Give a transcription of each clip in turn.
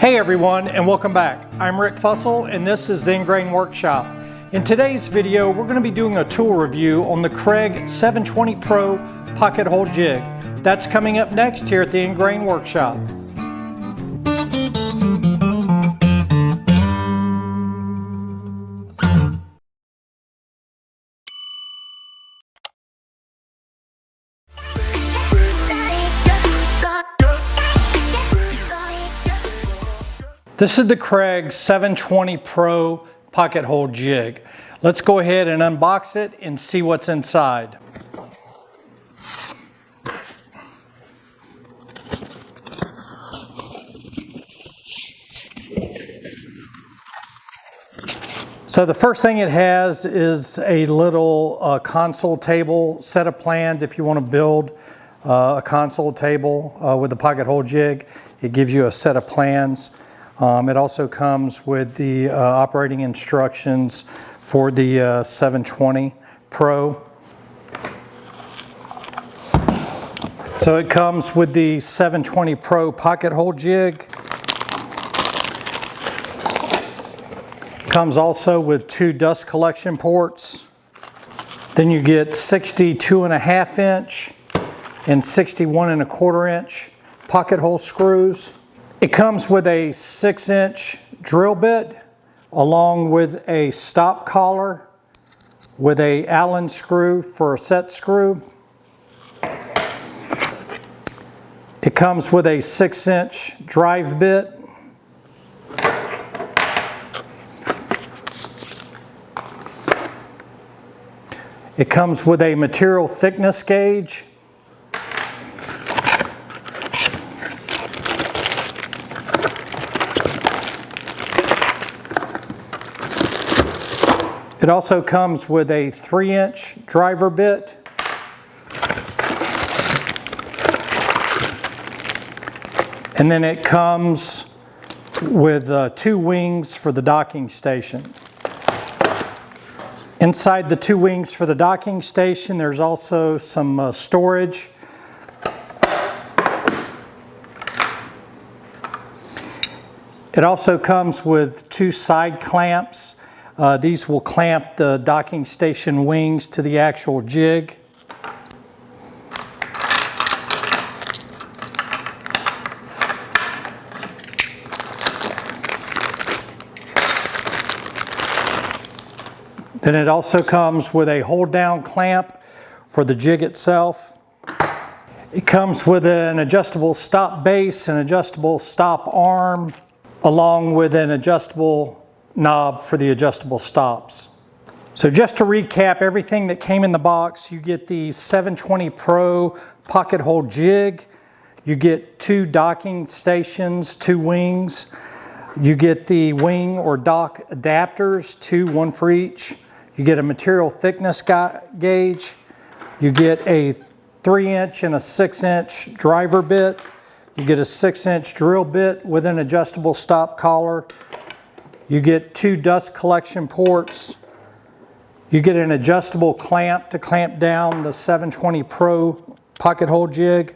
Hey everyone, and welcome back. I'm Rick Fussell and this is the Ingrain Workshop. In today's video, we're going to be doing a tool review on the Kreg 720PRO pocket hole jig. That's coming up next here at the Ingrain Workshop. This is the Kreg 720PRO pocket hole jig. Let's go ahead and unbox it and see what's inside. So the first thing it has is a little console table set of plans if you want to build a console table with a pocket hole jig. It gives you a set of plans. It also comes with the operating instructions for the 720PRO. So it comes with the 720PRO pocket hole jig. Comes also with 2 dust collection ports. Then you get 62.5 inch and 61.25 inch pocket hole screws. It comes with a 6-inch drill bit along with a stop collar with a Allen screw for a set screw. It comes with a 6-inch drive bit. It comes with a material thickness gauge. It also comes with a 3-inch driver bit. And then it comes with 2 wings for the docking station. Inside the 2 wings for the docking station, there's also some storage. It also comes with 2 side clamps. These will clamp the docking station wings to the actual jig. Then it also comes with a hold down clamp for the jig itself. It comes with an adjustable stop base, an adjustable stop arm, along with an adjustable knob for the adjustable stops. So just to recap everything that came in the box, you get the 720PRO pocket hole jig, you get 2 docking stations, 2 wings, you get the wing or dock adapters, 2, 1 for each, you get a material thickness gauge, you get a 3-inch and a 6-inch driver bit, you get a 6-inch drill bit with an adjustable stop collar. You get 2 dust collection ports. You get an adjustable clamp to clamp down the 720PRO pocket hole jig.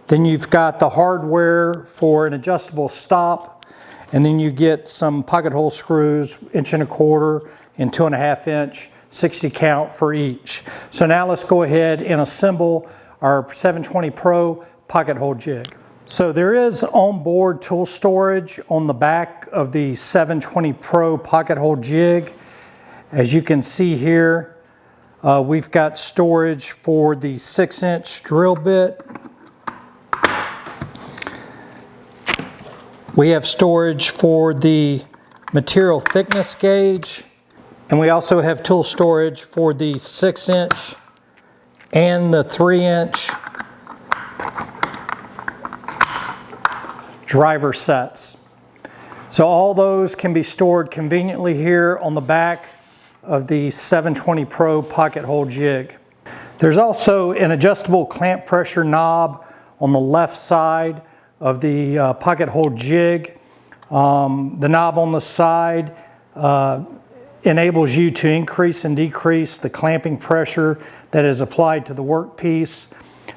Then you've got the hardware for an adjustable stop. And then you get some pocket hole screws, 1.25 and 2.5 inch, 60 count for each. So now let's go ahead and assemble our 720PRO pocket hole jig. So there is onboard tool storage on the back of the 720PRO pocket hole jig. As you can see here, we've got storage for the 6-inch drill bit. We have storage for the material thickness gauge. And we also have tool storage for the 6-inch and the 3-inch driver sets. So all those can be stored conveniently here on the back of the 720PRO pocket hole jig. There's also an adjustable clamp pressure knob on the left side of the pocket hole jig. The knob on the side enables you to increase and decrease the clamping pressure that is applied to the workpiece.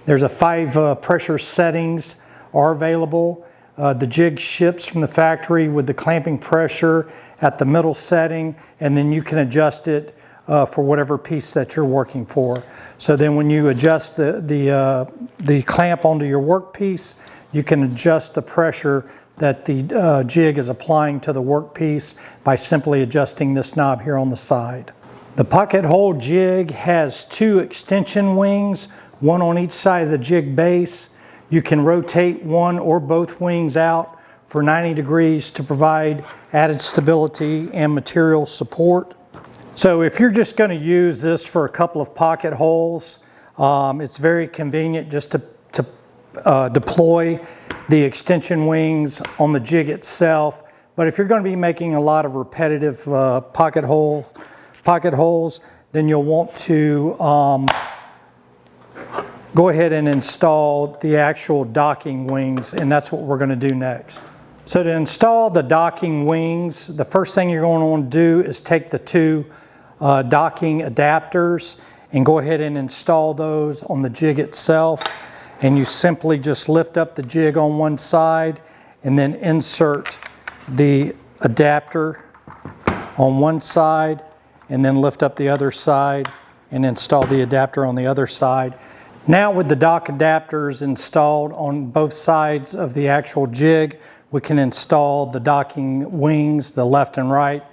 There's 5 pressure settings are available. The jig ships from the factory with the clamping pressure at the middle setting, and then you can adjust it for whatever piece that you're working for. So then when you adjust the clamp onto your workpiece, you can adjust the pressure that the jig is applying to the workpiece by simply adjusting this knob here on the side. The pocket hole jig has 2 extension wings, one on each side of the jig base. You can rotate one or both wings out for 90 degrees to provide added stability and material support. So if you're just going to use this for a couple of pocket holes, it's very convenient just to deploy the extension wings on the jig itself. But if you're going to be making a lot of repetitive pocket holes, then you'll want to go ahead and install the actual docking wings, and that's what we're going to do next. So to install the docking wings, the first thing you're going to want to do is take the 2 docking adapters and go ahead and install those on the jig itself. And you simply just lift up the jig on one side and then insert the adapter on one side, and then lift up the other side and install the adapter on the other side. Now with the dock adapters installed on both sides of the actual jig, we can install the docking wings, the left and right.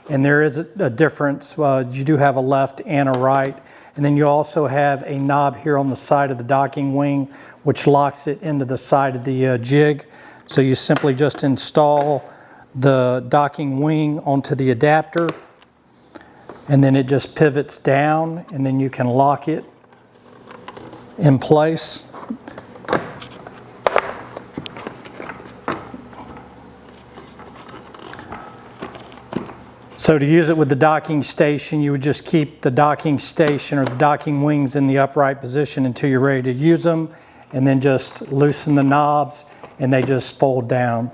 And there is a difference. You do have a left and a right. And then you also have a knob here on the side of the docking wing, which locks it into the side of the jig. So you simply just install the docking wing onto the adapter, and then it just pivots down, and then you can lock it in place. So to use it with the docking station, you would just keep the docking station or the docking wings in the upright position until you're ready to use them, and then just loosen the knobs and they just fold down.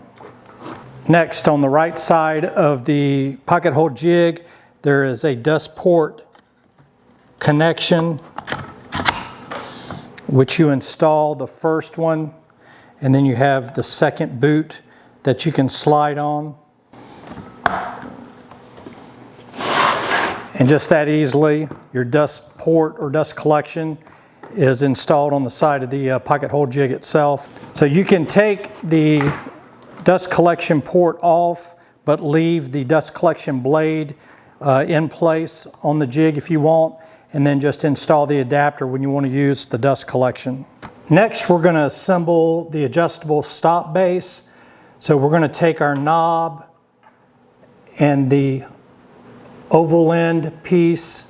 Next, on the right side of the pocket hole jig, there is a dust port connection, which you install the first one, and then you have the second boot that you can slide on. And just that easily, your dust port or dust collection is installed on the side of the pocket hole jig itself. So you can take the dust collection port off, but leave the dust collection blade in place on the jig if you want, and then just install the adapter when you want to use the dust collection. Next, we're going to assemble the adjustable stop base. So we're going to take our knob and the oval end piece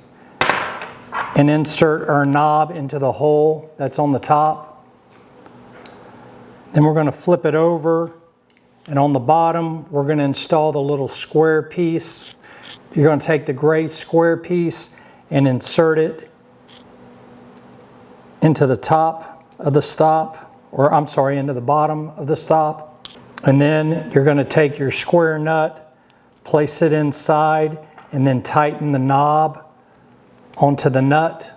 and insert our knob into the hole that's on the top. Then we're going to flip it over, and on the bottom we're going to install the little square piece. You're going to take the gray square piece and insert it into the top of the stop, or I'm sorry, into the bottom of the stop. And then you're going to take your square nut, place it inside, and then tighten the knob onto the nut.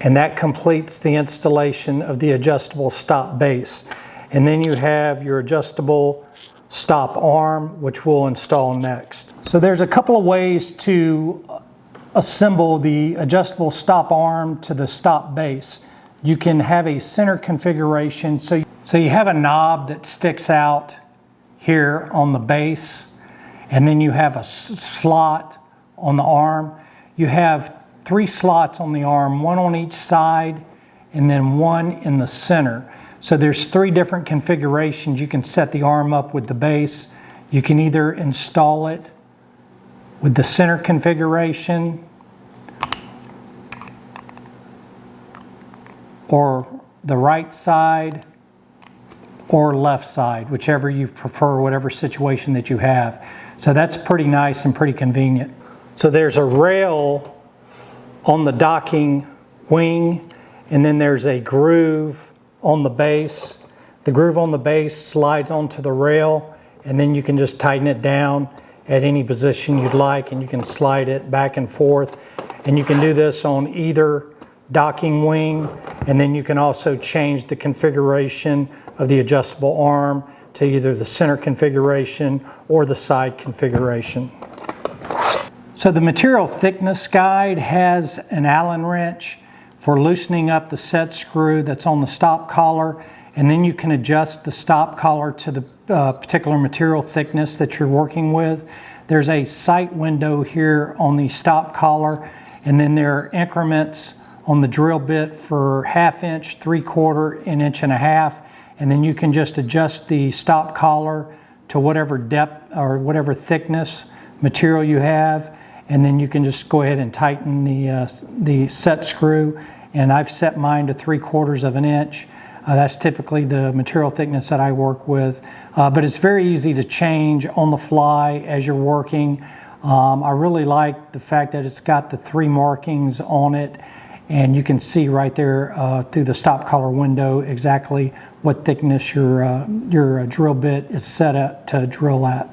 And that completes the installation of the adjustable stop base. And then you have your adjustable stop arm, which we'll install next. So there's a couple of ways to assemble the adjustable stop arm to the stop base. You can have a center configuration. So you have a knob that sticks out here on the base, and then you have a slot on the arm. You have 3 slots on the arm, one on each side, and then one in the center. So there's 3 different configurations. You can set the arm up with the base. You can either install it with the center configuration or the right side or left side, whichever you prefer, whatever situation that you have. So that's pretty nice and pretty convenient. So there's a rail on the docking wing, and then there's a groove on the base. The groove on the base slides onto the rail, and then you can just tighten it down at any position you'd like, and you can slide it back and forth. And you can do this on either docking wing, and then you can also change the configuration of the adjustable arm to either the center configuration or the side configuration. So the material thickness guide has an Allen wrench for loosening up the set screw that's on the stop collar, and then you can adjust the stop collar to the particular material thickness that you're working with. There's a sight window here on the stop collar, and then there are increments on the drill bit for 1/2 inch, 3/4, and 1.5 inches, and then you can just adjust the stop collar to whatever depth or whatever thickness material you have, and then you can just go ahead and tighten the set screw. And I've set mine to 3/4 inch. That's typically the material thickness that I work with, but it's very easy to change on the fly as you're working. I really like the fact that it's got the 3 markings on it, and you can see right there through the stop collar window exactly what thickness your drill bit is set up to drill at.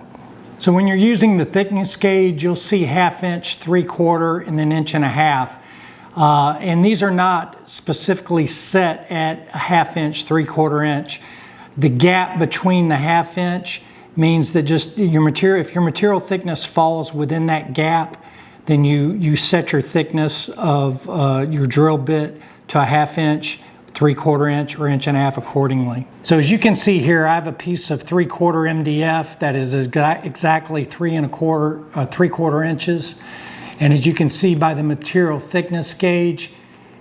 So when you're using the thickness gauge, you'll see 1/2 inch, 3/4, and then 1.5 inches. And these are not specifically set at 1/2 inch, 3/4 inch. The gap between the 1/2 inch means that just your material, if your material thickness falls within that gap, then you set your thickness of your drill bit to 1/2 inch, 3/4 inch, or 1.5 inches accordingly. So as you can see here, I have a piece of 3/4 MDF that is exactly 3/4 inches. And as you can see by the material thickness gauge,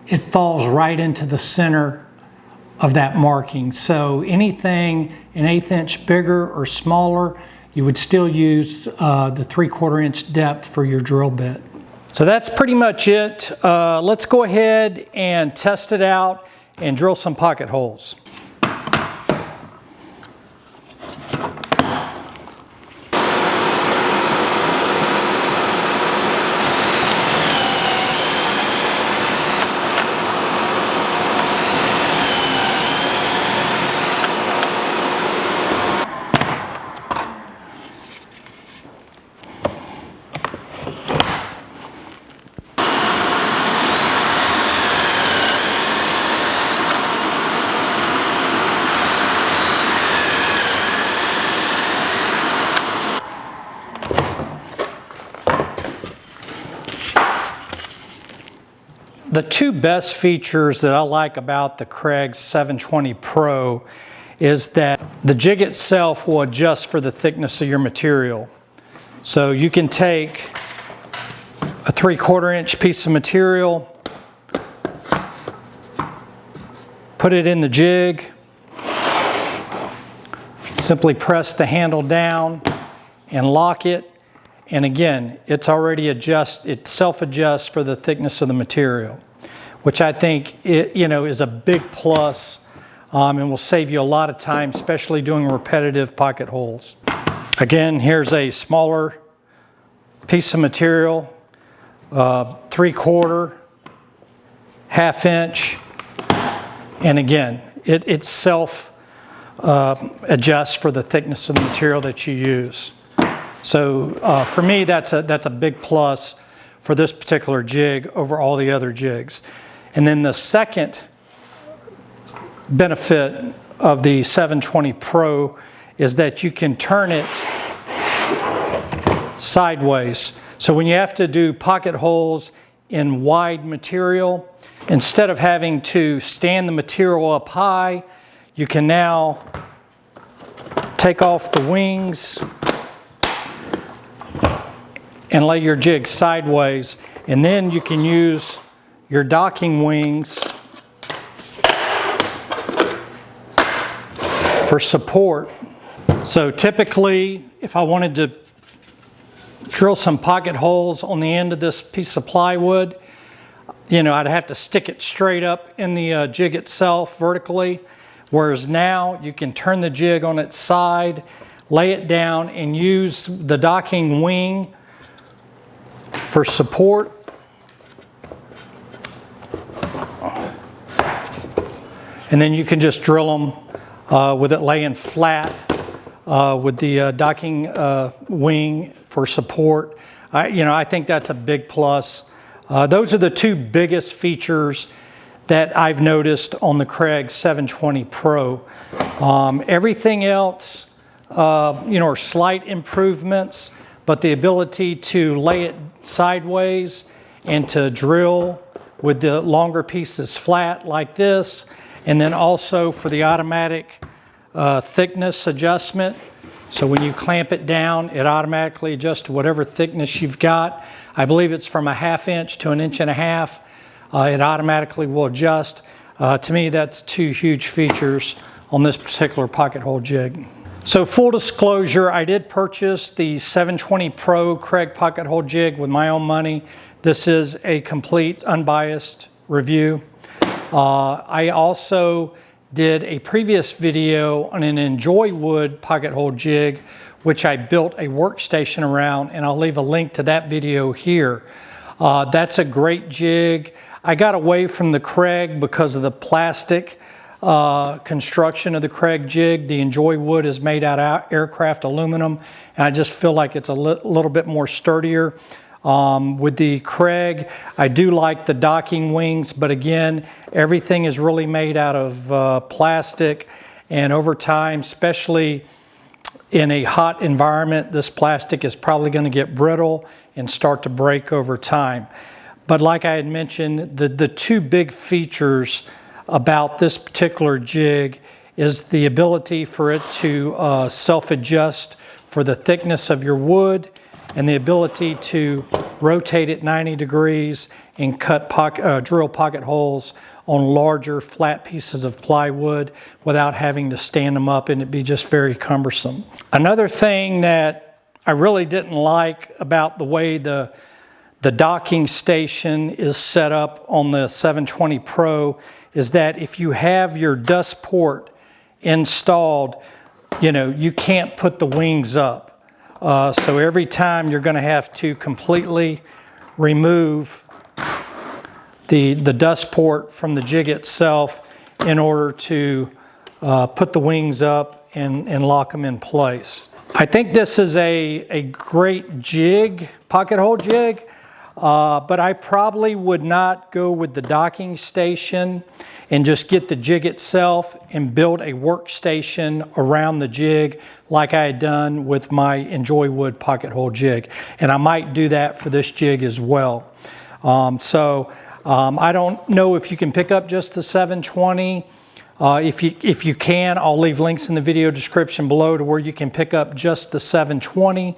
it falls right into the center of that marking. So anything an 1/8 inch bigger or smaller, you would still use the 3/4 inch depth for your drill bit. So that's pretty much it. Let's go ahead and test it out and drill some pocket holes. The 2 best features that I like about the Kreg 720PRO is that the jig itself will adjust for the thickness of your material. So you can take a 3/4 inch piece of material, put it in the jig, simply press the handle down and lock it. And again, it's already it self-adjusts for the thickness of the material, which I think is a big plus and will save you a lot of time, especially doing repetitive pocket holes. Again, here's a smaller piece of material, 3/4, 1/2 inch, and again, it self-adjusts for the thickness of the material that you use. So for me, that's a big plus for this particular jig over all the other jigs. And then the second benefit of the 720PRO is that you can turn it sideways. So when you have to do pocket holes in wide material, instead of having to stand the material up high, you can now take off the wings and lay your jig sideways, and then you can use your docking wings for support. So typically, if I wanted to drill some pocket holes on the end of this piece of plywood, I'd have to stick it straight up in the jig itself vertically, whereas now you can turn the jig on its side, lay it down, and use the docking wing for support. And then you can just drill them with it laying flat with the docking wing for support. I think that's a big plus. Those are the 2 biggest features that I've noticed on the Kreg 720PRO. Everything else or slight improvements, but the ability to lay it sideways and to drill with the longer pieces flat like this, and then also for the automatic thickness adjustment. So when you clamp it down, it automatically adjusts to whatever thickness you've got. I believe it's from a 1/2 inch to 1.5 inches. It automatically will adjust. To me, that's two huge features on this particular pocket hole jig. So full disclosure, I did purchase the 720 Pro Kreg pocket hole jig with my own money. This is a complete unbiased review. I also did a previous video on an Enjoy Wood pocket hole jig, which I built a workstation around, and I'll leave a link to that video here. That's a great jig. I got away from the Kreg because of the plastic construction of the Kreg jig. The Enjoy Wood is made out of aircraft aluminum, and I just feel like it's a little bit more sturdier. With the Kreg, I do like the docking wings, but again, everything is really made out of plastic, and over time, especially in a hot environment, this plastic is probably going to get brittle and start to break over time. But like I had mentioned, the two big features about this particular jig is the ability for it to self-adjust for the thickness of your wood, and the ability to rotate it 90 degrees and drill pocket holes on larger flat pieces of plywood without having to stand them up, and it'd be just very cumbersome. Another thing that I really didn't like about the way the docking station is set up on the 720 Pro is that if you have your dust port installed, you can't put the wings up. So every time you're going to have to completely remove the dust port from the jig itself in order to put the wings up and lock them in place. I think this is a great jig, pocket hole jig, but I probably would not go with the docking station and just get the jig itself and build a workstation around the jig like I had done with my Enjoy Wood pocket hole jig. And I might do that for this jig as well. I don't know if you can pick up just the 720. If you can, I'll leave links in the video description below to where you can pick up just the 720.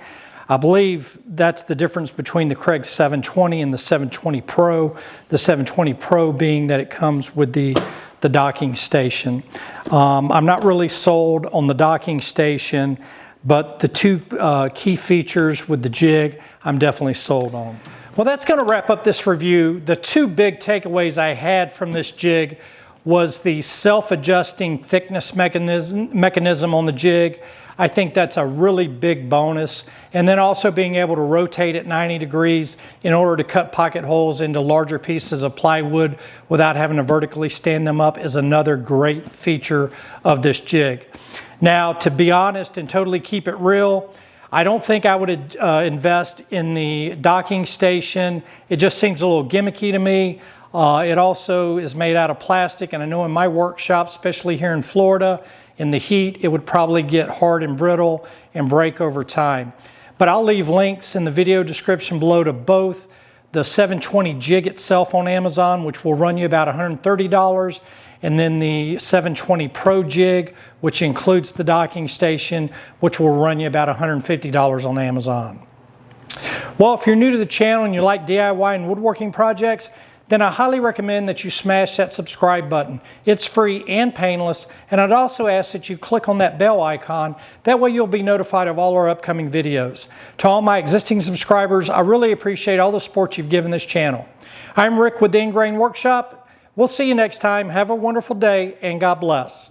I believe that's the difference between the Kreg 720 and the 720 Pro. The 720 Pro being that it comes with the docking station. I'm not really sold on the docking station, but the two key features with the jig, I'm definitely sold on. Well, that's going to wrap up this review. The two big takeaways I had from this jig was the self-adjusting thickness mechanism on the jig. I think that's a really big bonus. And then also being able to rotate it 90 degrees in order to cut pocket holes into larger pieces of plywood without having to vertically stand them up is another great feature of this jig. Now, to be honest and totally keep it real, I don't think I would invest in the docking station. It just seems a little gimmicky to me. It also is made out of plastic, and I know in my workshop, especially here in Florida, in the heat, it would probably get hard and brittle and break over time. But I'll leave links in the video description below to both the 720 jig itself on Amazon, which will run you about $130, and then the 720 Pro jig, which includes the docking station, which will run you about $150 on Amazon. Well, if you're new to the channel and you like DIY and woodworking projects, then I highly recommend that you smash that subscribe button. It's free and painless, and I'd also ask that you click on that bell icon. That way you'll be notified of all our upcoming videos. To all my existing subscribers, I really appreciate all the support you've given this channel. I'm Rick with the Ingrain Workshop. We'll see you next time. Have a wonderful day, and God bless.